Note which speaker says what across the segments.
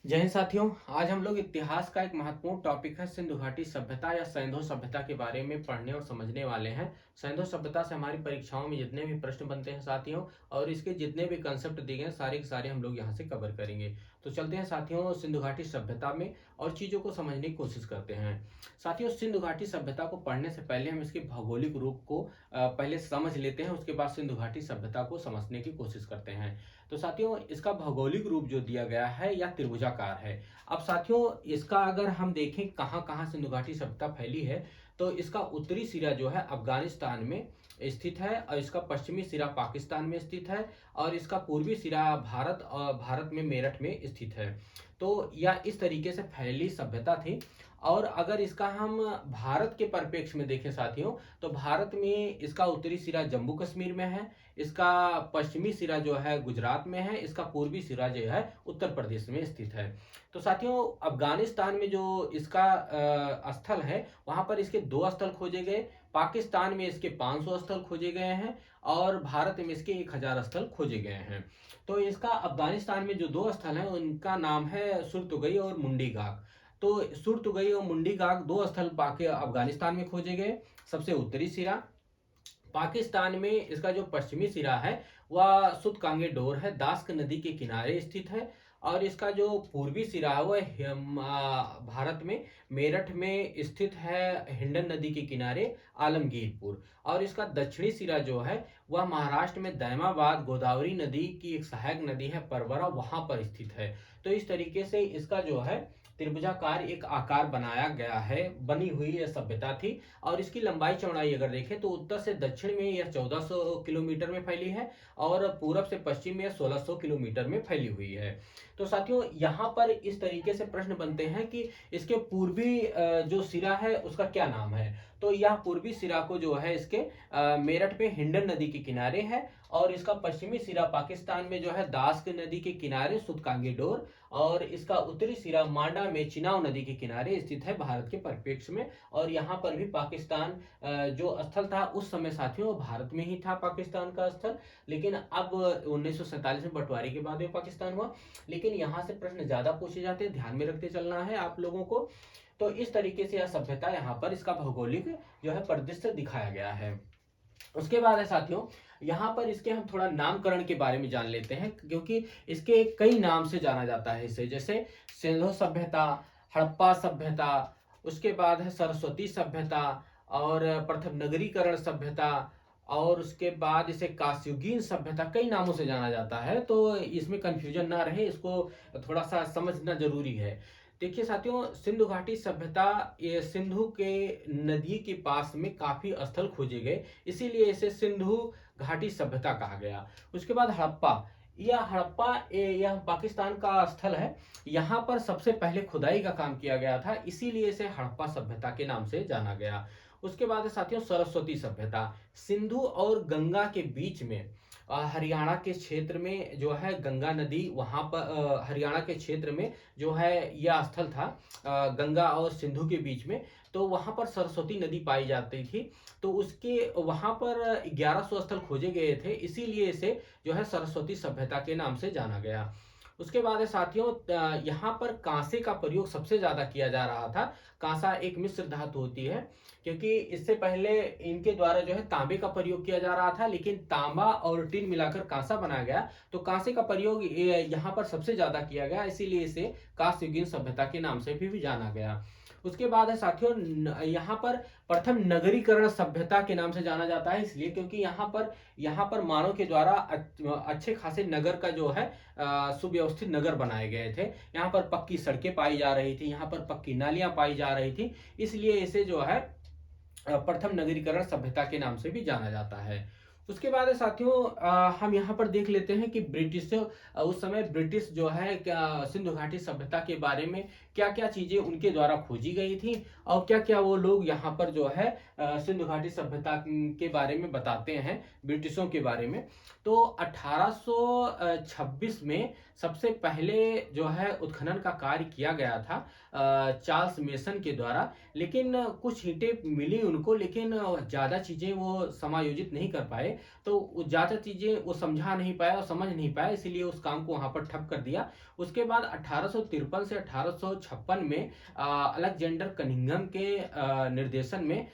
Speaker 1: जय हिंद साथियों। आज हम लोग इतिहास का एक महत्वपूर्ण टॉपिक है सिंधु घाटी सभ्यता या सैंधव सभ्यता के बारे में पढ़ने और समझने वाले हैं। सैंधव सभ्यता से हमारी परीक्षाओं में जितने भी प्रश्न बनते हैं साथियों, और इसके जितने भी कंसेप्ट दिए गए हैं सारे के सारे हम लोग यहाँ से कवर करेंगे। तो चलते हैं साथियों सिंधु घाटी सभ्यता में और चीज़ों को समझने की कोशिश करते हैं। साथियों, सिंधु घाटी सभ्यता को पढ़ने से पहले हम इसके भौगोलिक रूप को पहले समझ लेते हैं, उसके बाद सिंधु घाटी सभ्यता को समझने की कोशिश करते हैं। तो साथियों, इसका भौगोलिक रूप जो दिया गया है या त्रिभुजाकार है। अब साथियों, इसका अगर हम देखें कहाँ कहाँ सिंधु घाटी सभ्यता फैली है, तो इसका उत्तरी सिरा जो है अफगानिस्तान में स्थित है, और इसका पश्चिमी सिरा पाकिस्तान में स्थित है, और इसका पूर्वी सिरा भारत और भारत में मेरठ में स्थित है। तो यह इस तरीके से फैली सभ्यता थी। और अगर इसका हम भारत के परिप्रेक्ष्य में देखें साथियों, तो भारत में इसका उत्तरी सिरा जम्मू कश्मीर में है, इसका पश्चिमी सिरा जो है गुजरात में है, इसका पूर्वी सिरा जो है उत्तर प्रदेश में स्थित है। तो साथियों, अफगानिस्तान में जो इसका स्थल है, वहां पर इसके 2 स्थल खोजे गए। पाकिस्तान में इसके 500 स्थल खोजे गए हैं, और भारत में इसके 1000 स्थल खोजे गए हैं। तो इसका अफगानिस्तान में जो 2 स्थल हैं उनका नाम है सुरतुगई और मुंडीगाग। तो सुरतुगई और मुंडीगाग 2 स्थल पाके अफगानिस्तान में खोजे गए, सबसे उत्तरी सिरा। पाकिस्तान में इसका जो पश्चिमी सिरा है वह सुतकांगे डोर है, दास्क नदी के किनारे स्थित है। और इसका जो पूर्वी सिरा है वह भारत में मेरठ में स्थित है, हिंडन नदी के किनारे आलमगीरपुर। और इसका दक्षिणी सिरा जो है वह महाराष्ट्र में दैमाबाद गोदावरी नदी की एक सहायक नदी है परवरा, वहां पर स्थित है। तो इस तरीके से इसका जो है त्रिभुजाकार एक आकार बनाया गया है, बनी हुई यह सभ्यता थी। और इसकी लंबाई चौड़ाई अगर देखें तो उत्तर से दक्षिण में यह 1400 किलोमीटर में फैली है, और पूरब से पश्चिम में 1600 किलोमीटर में फैली हुई है। तो साथियों, यहाँ पर इस तरीके से प्रश्न बनते हैं कि इसके पूर्वी जो सिरा है उसका क्या नाम है। तो यह पूर्वी सिरा को जो है इसके मेरठ में हिंडन नदी के किनारे है, और इसका पश्चिमी सिरा पाकिस्तान में जो है दास्क नदी के किनारे सुतकांगी डोर, और इसका उत्तरी सिरा मांडा में चिनाव नदी के किनारे स्थित है भारत के परिप्रेक्ष्य में। और यहाँ पर भी पाकिस्तान जो स्थल था उस समय साथियों भारत में ही था पाकिस्तान का स्थल, लेकिन अब 1947 में बंटवारे के बाद में पाकिस्तान हुआ। लेकिन यहाँ से प्रश्न ज्यादा पूछे जाते हैं, ध्यान में रखते चलना है आप लोगों को। तो इस तरीके से यह सभ्यता यहाँ पर इसका भौगोलिक जो है परिदृश्य दिखाया गया है। उसके बाद है साथियों, यहाँ पर इसके हम थोड़ा नामकरण के बारे में जान लेते हैं, क्योंकि इसके कई नाम से जाना जाता है इसे, जैसे सिंधु सभ्यता, हड़प्पा सभ्यता, उसके बाद है सरस्वती सभ्यता, और प्रथम नगरीकरण सभ्यता, और उसके बाद इसे कास्युगीन सभ्यता, कई नामों से जाना जाता है। तो इसमें कंफ्यूजन ना रहे, इसको थोड़ा सा समझना जरूरी है। देखिए साथियों, सिंधु घाटी सभ्यता ये सिंधु के नदी के पास में काफी स्थल खोजे गए, इसीलिए इसे सिंधु घाटी सभ्यता कहा गया। उसके बाद हड़प्पा, यह पाकिस्तान का स्थल है। यहाँ पर सबसे पहले खुदाई का काम किया गया था, इसीलिए इसे हड़प्पा सभ्यता के नाम से जाना गया। उसके बाद है साथियों सरस्वती सभ्यता, सिंधु और गंगा के बीच में हरियाणा के क्षेत्र में जो है गंगा नदी, वहां पर हरियाणा के क्षेत्र में जो है यह स्थल था गंगा और सिंधु के बीच में। तो वहां पर सरस्वती नदी पाई जाती थी। तो उसके वहां पर 1100 स्थल खोजे गए थे, इसीलिए इसे जो है सरस्वती सभ्यता के नाम से जाना गया। उसके बाद है साथियों, यहाँ पर कांसे का प्रयोग सबसे ज्यादा किया जा रहा था। कांसा एक मिश्र धातु होती है, क्योंकि इससे पहले इनके द्वारा जो है तांबे का प्रयोग किया जा रहा था, लेकिन तांबा और टिन मिलाकर कांसा बना गया। तो कांसे का प्रयोग यहाँ पर सबसे ज्यादा किया गया, इसीलिए इसे कांस्ययुगीन सभ्यता के नाम से भी जाना गया। उसके बाद है साथियों, यहाँ पर प्रथम नगरीकरण सभ्यता के नाम से जाना जाता है, इसलिए क्योंकि यहाँ पर मानव के द्वारा अच्छे खासे नगर का जो है सुव्यवस्थित नगर बनाए गए थे। यहाँ पर पक्की सड़कें पाई जा रही थी, यहाँ पर पक्की नालियां पाई जा रही थी, इसलिए इसे जो है प्रथम नगरीकरण सभ्यता के नाम से भी जाना जाता है। उसके बाद है साथियों, हम यहाँ पर देख लेते हैं कि उस समय ब्रिटिश जो है क्या सिंधु घाटी सभ्यता के बारे में क्या क्या चीजें उनके द्वारा खोजी गई थी और क्या क्या वो लोग यहाँ पर जो है सिंधु घाटी सभ्यता के बारे में बताते हैं, ब्रिटिशों के बारे में। तो 1826 में सबसे पहले जो है उत्खनन का कार्य किया गया था चार्ल्स मेसन के द्वारा। लेकिन कुछ ईंटें मिली उनको, लेकिन ज़्यादा चीज़ें वो समायोजित नहीं कर पाए। तो ज़्यादा चीज़ें वो समझा नहीं पाया और समझ नहीं पाया, इसीलिए उस काम को वहाँ पर ठप कर दिया। उसके बाद 1853 से 1856 में अलेक्जेंडर कनिंघम के निर्देशन में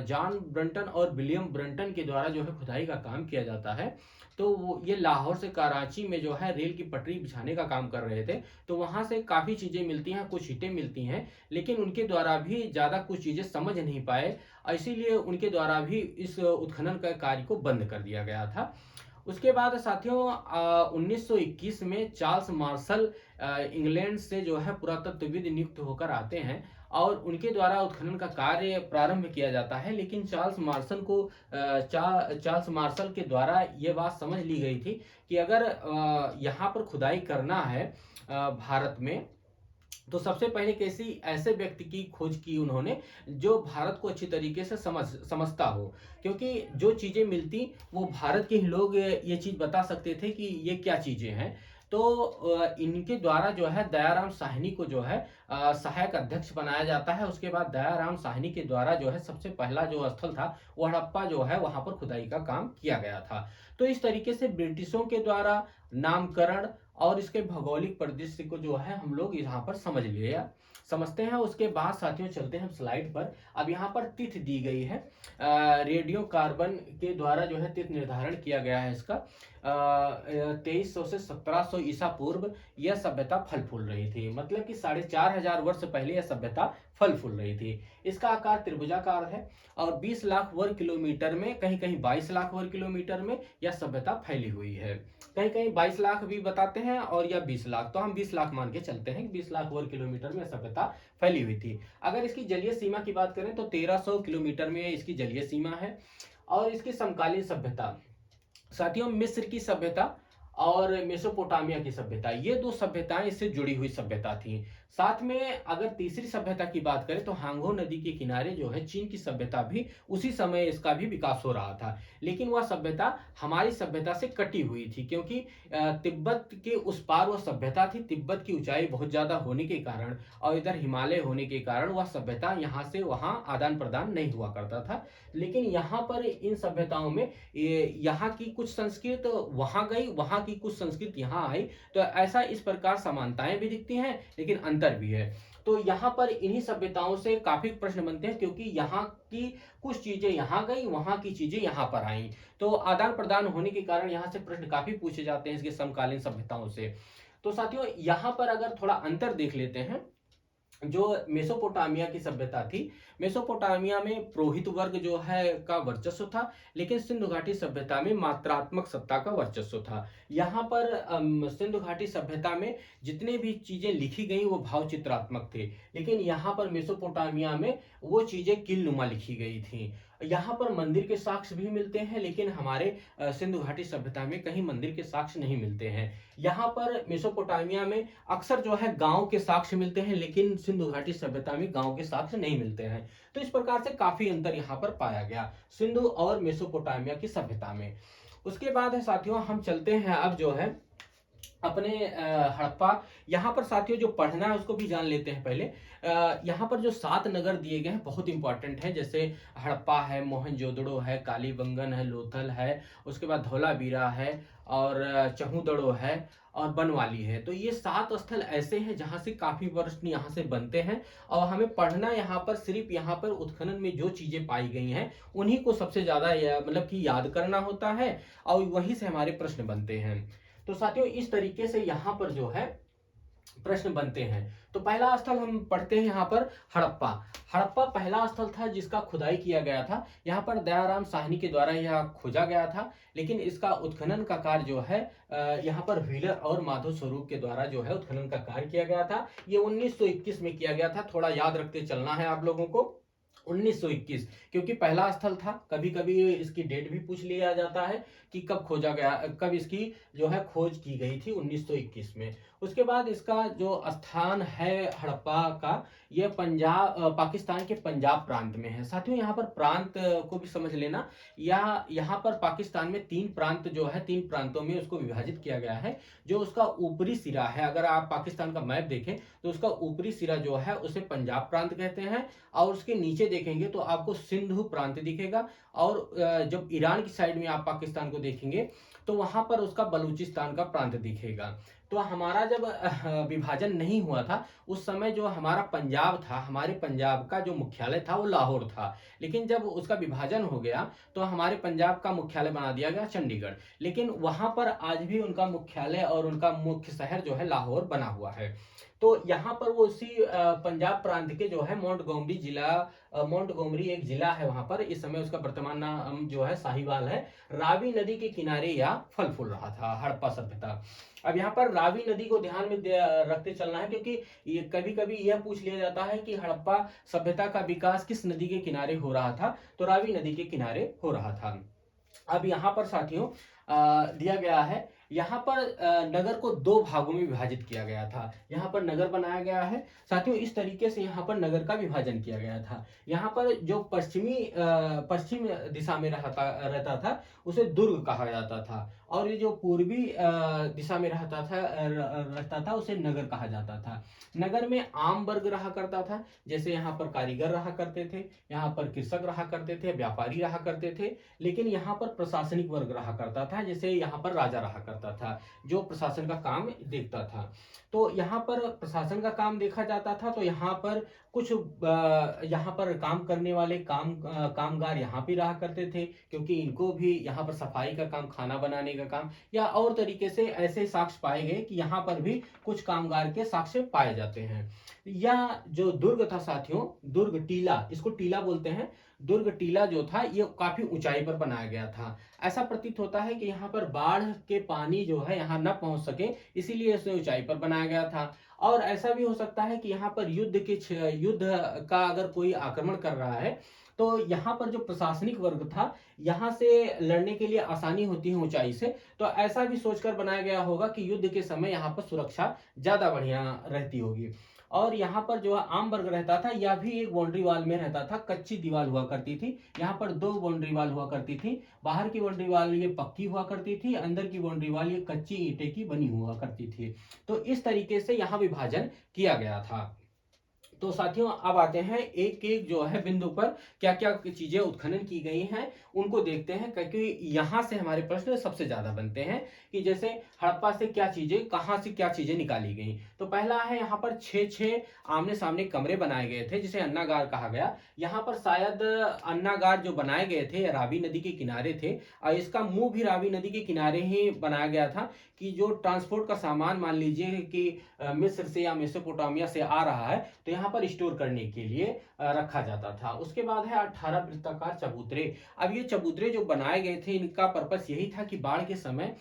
Speaker 1: जॉन ब्रंटन और विलियम ब्रंटन के द्वारा जो है खुदाई का काम किया जाता है। तो वो ये लाहौर से कराची में जो है रेल की पटरी बिछाने का काम कर रहे थे। तो वहां से काफी चीजें मिलती हैं, कुछ ईंटें मिलती हैं, लेकिन उनके द्वारा भी ज्यादा कुछ चीजें समझ नहीं पाए, इसीलिए उनके द्वारा भी इस उत्खनन का कार्य को बंद कर दिया गया था। उसके बाद साथियों 1921 में चार्ल्स मार्शल इंग्लैंड से जो है पुरातत्वविद नियुक्त होकर आते हैं और उनके द्वारा उत्खनन का कार्य प्रारंभ किया जाता है। लेकिन चार्ल्स मार्शल के द्वारा ये बात समझ ली गई थी कि अगर यहाँ पर खुदाई करना है भारत में, तो सबसे पहले किसी ऐसे व्यक्ति की खोज की उन्होंने जो भारत को अच्छी तरीके से समझता हो, क्योंकि जो चीजें मिलती वो भारत के ही लोग ये चीज बता सकते थे कि ये क्या चीजें हैं। तो इनके द्वारा जो है दयाराम साहनी को जो है सहायक अध्यक्ष बनाया जाता है। उसके बाद दयाराम साहनी के द्वारा जो है सबसे पहला जो स्थल था वो हड़प्पा जो है वहां पर खुदाई का काम किया गया था। तो इस तरीके से ब्रिटिशों के द्वारा नामकरण और इसके भौगोलिक परिदृश्य को जो है हम लोग यहाँ पर समझते हैं। उसके बाद साथियों चलते हैं हम स्लाइड पर। अब यहाँ पर तिथि दी गई है, रेडियो कार्बन के द्वारा जो है तिथि निर्धारण किया गया है इसका 2300 से 1700 ईसा पूर्व यह सभ्यता फल फूल रही थी। मतलब कि 4500 वर्ष पहले यह सभ्यता फल फूल रही थी। इसका आकार त्रिभुजाकार है और 20 लाख वर्ग किलोमीटर में, कहीं कहीं 22 लाख वर्ग किलोमीटर में यह सभ्यता फैली हुई है। कहीं कहीं 22 लाख भी बताते हैं और या 20 लाख, तो हम 20 लाख मान के चलते हैं कि 20 लाख वर्ग किलोमीटर में सभ्यता फैली हुई थी। अगर इसकी जलीय सीमा की बात करें तो 1300 किलोमीटर में इसकी जलीय सीमा है। और इसकी समकालीन सभ्यता साथियों मिस्र की सभ्यता और मेसोपोटामिया की सभ्यता, ये दो सभ्यताएं इससे जुड़ी हुई सभ्यता थी। साथ में अगर तीसरी सभ्यता की बात करें तो हांगो नदी के किनारे जो है चीन की सभ्यता भी उसी समय इसका भी विकास हो रहा था। लेकिन वह सभ्यता हमारी सभ्यता से कटी हुई थी, क्योंकि तिब्बत के उस पार वह सभ्यता थी। तिब्बत की ऊंचाई बहुत ज्यादा होने के कारण और इधर हिमालय होने के कारण वह सभ्यता यहाँ से वहां आदान प्रदान नहीं हुआ करता था। लेकिन यहाँ पर इन सभ्यताओं में यहाँ की कुछ संस्कृत वहां गई, वहां की कुछ संस्कृत यहाँ आई। तो ऐसा इस प्रकार समानताएं भी दिखती हैं लेकिन अंतर भी है। तो यहाँ पर इन्हीं सभ्यताओं से काफी प्रश्न बनते हैं, क्योंकि यहाँ की कुछ चीजें यहाँ गई, वहां की चीजें यहाँ पर आई। तो आदान प्रदान होने के कारण यहाँ से प्रश्न काफी पूछे जाते हैं इसके समकालीन सभ्यताओं से। तो साथियों यहाँ पर अगर थोड़ा अंतर देख लेते हैं, जो मेसोपोटामिया की सभ्यता थी, मेसोपोटामिया में पुरोहित वर्ग जो है का वर्चस्व था, लेकिन सिंधु घाटी सभ्यता में मात्रात्मक सत्ता का वर्चस्व था। यहाँ पर सिंधु घाटी सभ्यता में जितने भी चीजें लिखी गई वो भाव चित्रात्मक थे, लेकिन यहाँ पर मेसोपोटामिया में वो चीजें किलनुमा लिखी गई थी। यहाँ पर मंदिर के साक्ष्य भी मिलते हैं, लेकिन हमारे सिंधु घाटी सभ्यता में कहीं मंदिर के साक्ष्य नहीं मिलते हैं। यहाँ पर मेसोपोटामिया में अक्सर जो है गांव के साक्ष्य मिलते हैं, लेकिन सिंधु घाटी सभ्यता में गांव के साक्ष्य नहीं मिलते हैं। तो इस प्रकार से काफी अंतर यहाँ पर पाया गया सिंधु और मेसोपोटामिया की सभ्यता में। उसके बाद है साथियों हम चलते हैं अब जो है अपने हड़प्पा। यहाँ पर साथियों जो पढ़ना है उसको भी जान लेते हैं पहले। यहाँ पर जो 7 नगर दिए गए हैं बहुत इंपॉर्टेंट है, जैसे हड़प्पा है, मोहनजोदड़ो है, कालीबंगन है, लोथल है, उसके बाद धौलावीरा है और चहूदड़ो है और बनवाली है। तो ये 7 स्थल ऐसे हैं जहाँ से काफी प्रश्न यहाँ से बनते हैं और हमें पढ़ना यहाँ पर सिर्फ यहाँ पर उत्खनन में जो चीजें पाई गई हैं उन्हीं को सबसे ज्यादा मतलब कि याद करना होता है और वहीं से हमारे प्रश्न बनते हैं। तो साथियों इस तरीके से यहाँ पर जो है प्रश्न बनते हैं। तो पहला स्थल हम पढ़ते हैं यहाँ पर हड़प्पा। हड़प्पा पहला स्थल था जिसका खुदाई किया गया था। यहाँ पर दयाराम साहनी के द्वारा यह खोजा गया था, लेकिन इसका उत्खनन का कार्य जो है यहाँ पर व्हीलर और माधव स्वरूप के द्वारा जो है उत्खनन का कार्य किया गया था। ये 1921 में किया गया था, थोड़ा याद रखते चलना है आप लोगों को। 1921, क्योंकि पहला स्थल था। कभी कभी इसकी डेट भी पूछ लिया जाता है कि कब खोजा गया, कब इसकी जो है खोज की गई थी, 1921 में। उसके बाद इसका जो स्थान है हड़प्पा का, यह पाकिस्तान के पंजाब प्रांत में है। साथियों यहाँ पर प्रांत को भी समझ लेना, या यहाँ पर पाकिस्तान में 3 प्रांत जो है, 3 प्रांतों में उसको विभाजित किया गया है। जो उसका ऊपरी सिरा है, अगर आप पाकिस्तान का मैप देखें तो उसका ऊपरी सिरा जो है उसे पंजाब प्रांत कहते हैं, और उसके नीचे देखेंगे तो आपको सिंधु प्रांत दिखेगा, और जब ईरान की साइड में आप पाकिस्तान को देखेंगे तो वहां पर उसका बलूचिस्तान का प्रांत दिखेगा। तो हमारा जब विभाजन नहीं हुआ था उस समय जो हमारा पंजाब था, हमारे पंजाब का जो मुख्यालय था वो लाहौर था। लेकिन जब उसका विभाजन हो गया तो हमारे पंजाब का मुख्यालय बना दिया गया चंडीगढ़। लेकिन वहां पर आज भी उनका मुख्यालय और उनका मुख्य शहर जो है लाहौर बना हुआ है। तो यहाँ पर वो उसी पंजाब प्रांत के जो है मोंटगोमरी जिला, मोंटगोमरी एक जिला है वहां पर, इस समय उसका वर्तमान नाम जो है साहिवाल है। रावी नदी के किनारे यह फल फूल रहा था हड़प्पा सभ्यता। अब यहाँ पर रावी नदी को ध्यान में रखते चलना है, क्योंकि ये कभी कभी यह पूछ लिया जाता है कि हड़प्पा सभ्यता का विकास किस नदी के किनारे हो रहा था, तो रावी नदी के किनारे हो रहा था। अब यहाँ पर साथियों दिया गया है, यहाँ पर नगर को 2 भागों में विभाजित किया गया था। यहाँ पर नगर बनाया गया है साथियों, इस तरीके से यहाँ पर नगर का विभाजन किया गया था। यहाँ पर जो पश्चिम दिशा में रहता था उसे दुर्ग कहा जाता था, और ये जो पूर्वी दिशा में रहता था उसे नगर कहा जाता था। नगर में आम वर्ग रहा करता था, जैसे यहाँ पर कारीगर रहा करते थे, यहाँ पर कृषक रहा करते थे, व्यापारी रहा करते थे। लेकिन यहाँ पर प्रशासनिक वर्ग रहा करता था, जैसे यहाँ पर राजा रहा करता था जो प्रशासन का काम देखता था। तो यहाँ पर प्रशासन का काम देखा जाता था, तो यहाँ पर कुछ यहाँ पर काम करने वाले कामगार यहाँ पे रहा करते थे, क्योंकि इनको भी यहाँ पर सफाई का काम, खाना बनाने का काम, या और तरीके से ऐसे साक्ष्य पाए गए कि यहाँ पर भी कुछ कामगार के साक्ष्य पाए जाते हैं। या जो दुर्ग था साथियों, दुर्ग टीला, इसको टीला बोलते हैं। दुर्ग टीला जो था ये काफी ऊंचाई पर बनाया गया था। ऐसा प्रतीत होता है कि यहाँ पर बाढ़ के पानी जो है यहाँ न पहुंच सके, इसीलिए इसे ऊंचाई पर बनाया गया था। और ऐसा भी हो सकता है कि यहाँ पर युद्ध का अगर कोई आक्रमण कर रहा है तो यहाँ पर जो प्रशासनिक वर्ग था यहाँ से लड़ने के लिए आसानी होती है ऊंचाई से, तो ऐसा भी सोचकर बनाया गया होगा कि युद्ध के समय यहाँ पर सुरक्षा ज्यादा बढ़िया रहती होगी। और यहाँ पर जो आम वर्ग रहता था यह भी एक बाउंड्री वाल में रहता था, कच्ची दीवार हुआ करती थी। यहाँ पर 2 बाउंड्री वाल हुआ करती थी, बाहर की बाउंड्री वाल ये पक्की हुआ करती थी, अंदर की बाउंड्री वाल ये कच्ची ईंटे की बनी हुआ करती थी। तो इस तरीके से यहाँ विभाजन किया गया था। तो साथियों अब आते हैं एक एक जो है बिंदु पर क्या क्या चीजें उत्खनन की गई हैं उनको देखते हैं, क्योंकि यहाँ से हमारे प्रश्न सबसे ज्यादा बनते हैं कि जैसे हड़प्पा से क्या चीजें, कहाँ से क्या चीजें निकाली गई। तो पहला है यहाँ पर 6 आमने सामने कमरे बनाए गए थे जिसे अन्नागार कहा गया। यहाँ पर शायद अन्नागार जो बनाए गए थे रावी नदी के किनारे थे, और इसका मुंह भी रावी नदी के किनारे ही बनाया गया था कि जो ट्रांसपोर्ट का सामान मान लीजिए कि मिस्र से या मेसोपोटामिया से आ रहा है तो यहाँ पर स्टोर करने के लिए रखा जाता था। उसके बाद है 18 वृत्ताकार चबूतरे। अब ये चबूतरे जो बनाए गए थे इनका पर्पस यही था कि बाढ़ के समय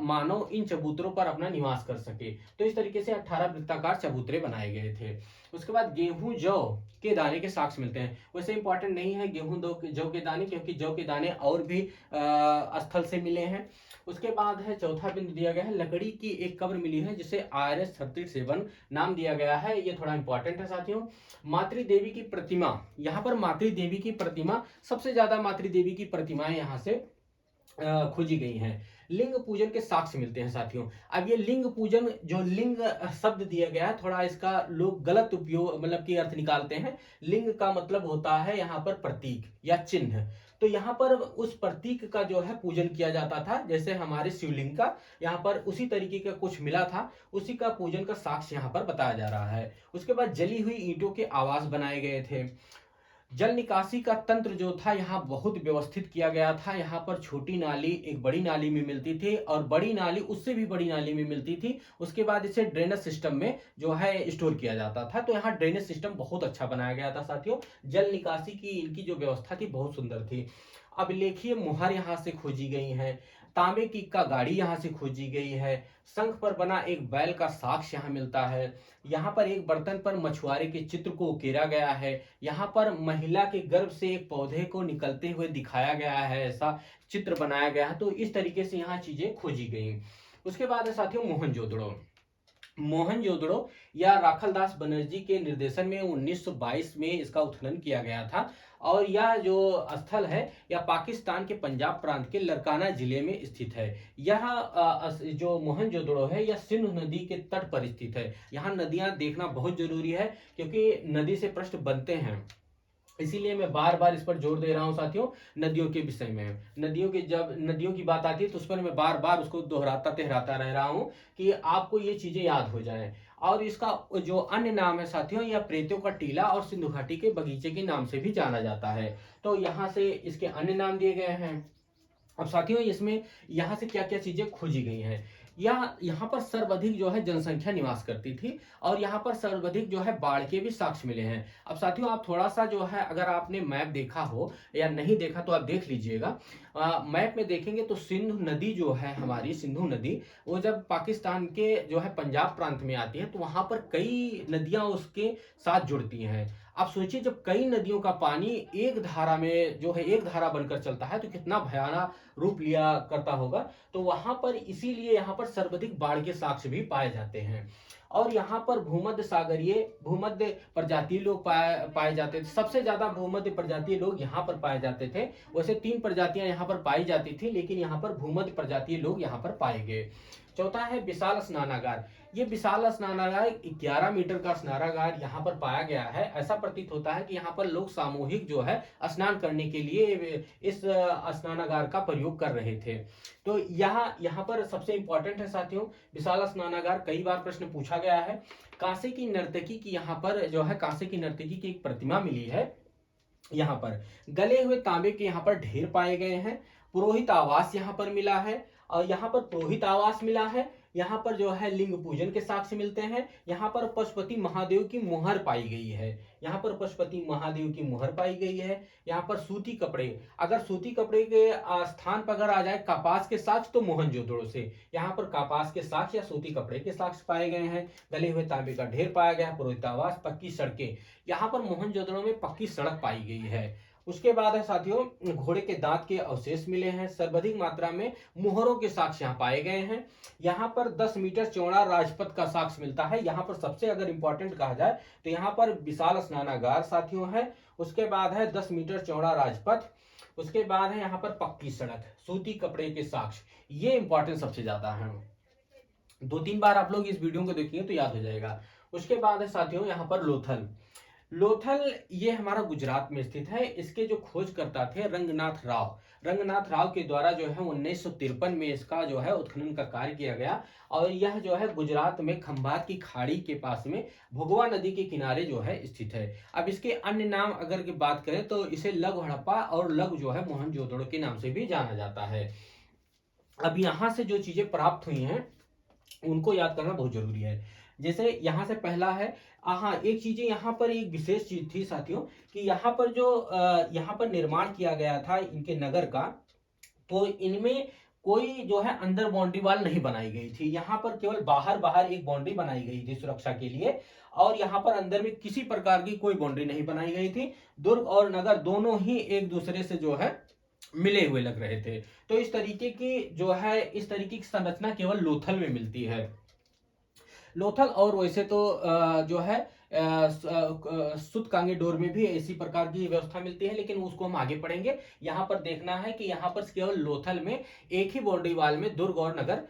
Speaker 1: मानव इन चबूतरों पर अपना निवास कर सके, तो इस तरीके से 18 वृत्ताकार चबूतरे बनाए गए थे। उसके बाद गेहूं जौ के दाने के साक्ष्य मिलते हैं। वैसे इंपॉर्टेंट नहीं है गेहूं जौ के दाने, क्योंकि जौ के दाने और भी स्थल से मिले हैं। उसके बाद है चौथा बिंदु दिया गया है, लकड़ी की एक कब्र मिली है जिसे RS-37 नाम दिया गया है। ये थोड़ा इंपॉर्टेंट है साथियों। मातृ देवी की प्रतिमा, यहाँ पर मातृ देवी की प्रतिमा, सबसे ज्यादा मातृ देवी की प्रतिमाएं यहाँ से खोजी गई हैं। लिंग पूजन के साक्ष्य मिलते हैं साथियों। अब ये लिंग पूजन, जो लिंग शब्द दिया गया है थोड़ा इसका लोग गलत उपयोग मतलब की अर्थ निकालते हैं। लिंग का मतलब होता है यहाँ पर प्रतीक या चिन्ह, तो यहाँ पर उस प्रतीक का जो है पूजन किया जाता था, जैसे हमारे शिवलिंग का यहाँ पर उसी तरीके का कुछ मिला था, उसी का पूजन का साक्ष्य यहाँ पर बताया जा रहा है। उसके बाद जली हुई ईंटों के आवास बनाए गए थे। जल निकासी का तंत्र जो था यहाँ बहुत व्यवस्थित किया गया था। यहाँ पर छोटी नाली एक बड़ी नाली में मिलती थी, और बड़ी नाली उससे भी बड़ी नाली में मिलती थी। उसके बाद इसे ड्रेनेज सिस्टम में जो है स्टोर किया जाता था। तो यहाँ ड्रेनेज सिस्टम बहुत अच्छा बनाया गया था साथियों। जल निकासी की इनकी जो व्यवस्था थी बहुत सुंदर थी। अभिलेखीय मुहर यहाँ से खोजी गई हैं। तांबे की इक्का गाड़ी यहाँ से खोजी गई है। शंख पर बना एक बैल का साक्ष्य यहाँ मिलता है। यहाँ पर एक बर्तन पर मछुआरे के चित्र को उकेरा गया है। यहाँ पर महिला के गर्भ से एक पौधे को निकलते हुए दिखाया गया है, ऐसा चित्र बनाया गया है। तो इस तरीके से यहाँ चीजें खोजी गई। उसके बाद है साथियों मोहनजोदड़ो। मोहनजोदड़ो या राखलदास बनर्जी के निर्देशन में 1922 में इसका उत्खनन किया गया था। और यह जो स्थल है यह पाकिस्तान के पंजाब प्रांत के लरकाना जिले में स्थित है। यह जो मोहनजोदड़ो है यह सिंधु नदी के तट पर स्थित है। यहाँ नदियां देखना बहुत जरूरी है क्योंकि नदी से प्रश्न बनते हैं, इसीलिए मैं बार बार इस पर जोर दे रहा हूं साथियों। नदियों के विषय में जब नदियों की बात आती है तो उस पर मैं बार बार उसको दोहराता तिहराता रह रहा हूं कि आपको ये चीजें याद हो जाएं। और इसका जो अन्य नाम है साथियों, यह प्रेतियों का टीला और सिंधु घाटी के बगीचे के नाम से भी जाना जाता है। तो यहाँ से इसके अन्य नाम दिए गए हैं। अब साथियों इसमें यहाँ से क्या क्या चीजें खोजी गई हैं। यहाँ पर सर्वाधिक जो है जनसंख्या निवास करती थी और यहाँ पर सर्वाधिक जो है बाढ़ के भी साक्ष्य मिले हैं। अब साथियों आप थोड़ा सा जो है, अगर आपने मैप देखा हो या नहीं देखा तो आप देख लीजिएगा। मैप में देखेंगे तो सिंधु नदी जो है, हमारी सिंधु नदी, वो जब पाकिस्तान के जो है पंजाब प्रांत में आती है तो वहां पर कई नदियां उसके साथ जुड़ती हैं। आप सोचिए जब कई नदियों का पानी एक धारा में जो है एक धारा बनकर चलता है तो कितना भयानक रूप लिया करता होगा। तो वहां पर इसीलिए यहाँ पर सर्वाधिक बाढ़ के साक्ष्य भी पाए जाते हैं। और यहाँ पर भूमध्य सागरीय भूमध्य प्रजातीय लोग पाए जाते थे। सबसे ज्यादा भूमध्य प्रजातीय लोग यहाँ पर पाए जाते थे। वैसे 3 प्रजातियां यहाँ पर पाई जाती थी, लेकिन यहाँ पर भूमध्य प्रजातीय लोग यहाँ पर पाए गए। चौथा है विशाल स्नानागार। ये विशाल स्नानागार 11 मीटर का स्नानागार यहाँ पर पाया गया है। ऐसा प्रतीत होता है कि यहाँ पर लोग सामूहिक जो है स्नान करने के लिए इस स्नानागार का प्रयोग कर रहे थे। तो यहाँ पर सबसे इंपॉर्टेंट है साथियों विशाल स्नानागार। कई बार प्रश्न पूछा गया है। कांसे की नर्तकी की यहाँ पर जो है कांसे की नर्तकी की एक प्रतिमा मिली है। यहाँ पर गले हुए तांबे के यहाँ पर ढेर पाए गए हैं। पुरोहित आवास यहाँ पर मिला है और यहाँ पर पुरोहित आवास मिला है। यहाँ पर जो है लिंग पूजन के साक्ष्य मिलते हैं। यहाँ पर पशुपति महादेव की मुहर पाई गई है। यहाँ पर पशुपति महादेव की मुहर पाई गई है। यहाँ पर सूती कपड़े, अगर सूती कपड़े के स्थान पर अगर आ जाए कपास के साक्ष्य तो मोहनजोदड़ो से यहाँ पर कपास के साक्ष्य या सूती कपड़े के साक्ष्य पाए गए हैं। गले हुए तांबे का ढेर पाया गया, पुरोहित आवास, पक्की सड़कें, यहाँ पर मोहनजोदड़ो में पक्की सड़क पाई गई है। उसके बाद है साथियों घोड़े के दांत के अवशेष मिले हैं। सर्वाधिक मात्रा में मुहरों के साक्ष्य यहाँ पाए गए हैं। यहाँ पर 10 मीटर चौड़ा राजपथ का साक्ष्य मिलता है। यहाँ पर सबसे अगर इंपॉर्टेंट कहा जाए तो यहाँ पर विशाल स्नानागार साथियों है। उसके बाद है 10 मीटर चौड़ा राजपथ। उसके बाद है यहाँ पर पक्की सड़क, सूती कपड़े के साक्ष्य, ये इंपॉर्टेंट सबसे ज्यादा है। 2-3 बार आप लोग इस वीडियो को देखिए तो याद हो जाएगा। उसके बाद है साथियों यहाँ पर लोथल। लोथल ये हमारा गुजरात में स्थित है। इसके जो खोजकर्ता थे रंगनाथ राव, रंगनाथ राव के द्वारा जो है 1953 में इसका जो है उत्खनन का कार्य किया गया। और यह जो है गुजरात में खंभात की खाड़ी के पास में भोगवा नदी के किनारे जो है स्थित है। अब इसके अन्य नाम अगर की बात करें तो इसे लघु हड़प्पा और लघु जो है मोहनजोदड़ो के नाम से भी जाना जाता है। अब यहाँ से जो चीजें प्राप्त हुई हैं उनको याद करना बहुत जरूरी है। जैसे यहाँ से पहला है, हाँ एक चीजें यहाँ पर एक विशेष चीज थी साथियों कि यहाँ पर जो यहाँ पर निर्माण किया गया था इनके नगर का, तो इनमें कोई जो है अंदर बाउंड्री वाल नहीं बनाई गई थी। यहाँ पर केवल बाहर बाहर एक बाउंड्री बनाई गई थी सुरक्षा के लिए। और यहाँ पर अंदर में किसी प्रकार की कोई बाउंड्री नहीं बनाई गई थी। दुर्ग और नगर दोनों ही एक दूसरे से जो है मिले हुए लग रहे थे। तो इस तरीके की जो है इस तरीके की संरचना केवल लोथल में मिलती है। लोथल और वैसे तो जो है सुतकांगेडोर में भी ऐसी प्रकार की व्यवस्था मिलती है, लेकिन उसको हम आगे पढ़ेंगे। यहाँ पर देखना है कि यहाँ पर केवल लोथल में एक ही बाउंड्री वाल में दुर्ग और नगर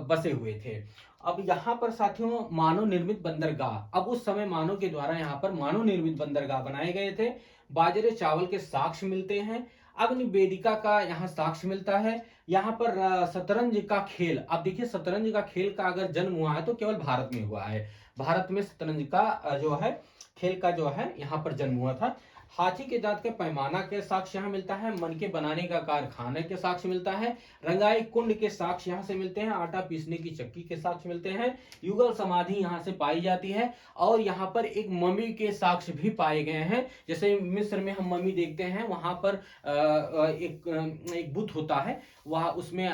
Speaker 1: बसे हुए थे। अब यहाँ पर साथियों मानव निर्मित बंदरगाह, अब उस समय मानव के द्वारा यहाँ पर मानव निर्मित बंदरगाह बनाए गए थे। बाजरे चावल के साक्ष्य मिलते हैं। अग्नि वेदिका का यहाँ साक्ष्य मिलता है। यहाँ पर शतरंज का खेल, अब देखिए शतरंज का खेल का अगर जन्म हुआ है तो केवल भारत में हुआ है। भारत में शतरंज का जो है खेल का जो है यहाँ पर जन्म हुआ था। हाथी के दांत के पैमाना के साक्ष्य यहाँ मिलता है, मन के बनाने का कारखाना के साक्ष्य मिलता है, रंगाई कुंड के साक्ष्य यहाँ से मिलते हैं, आटा पीसने की चक्की के साक्ष्य मिलते हैं, युगल समाधि यहाँ से पाई जाती है, और यहाँ पर एक मम्मी के साक्ष्य भी पाए गए हैं। जैसे मिस्र में हम मम्मी देखते हैं, वहां पर एक बुत होता है, वह उसमें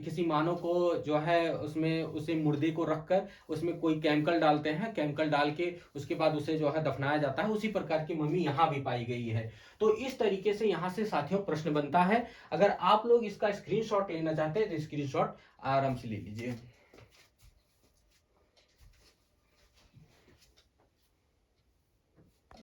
Speaker 1: किसी मानव को जो है उसमें उसे मुर्दे को रखकर उसमें कोई केमिकल डालते हैं, केमिकल डाल के उसके बाद उसे जो है दफनाया जाता है। उसी प्रकार की मम्मी यहाँ भी पाई गई है। तो इस तरीके से यहाँ से साथियों प्रश्न बनता है। अगर आप लोग इसका स्क्रीनशॉट लेना चाहते हैं तो स्क्रीनशॉट आराम से ले लीजिए।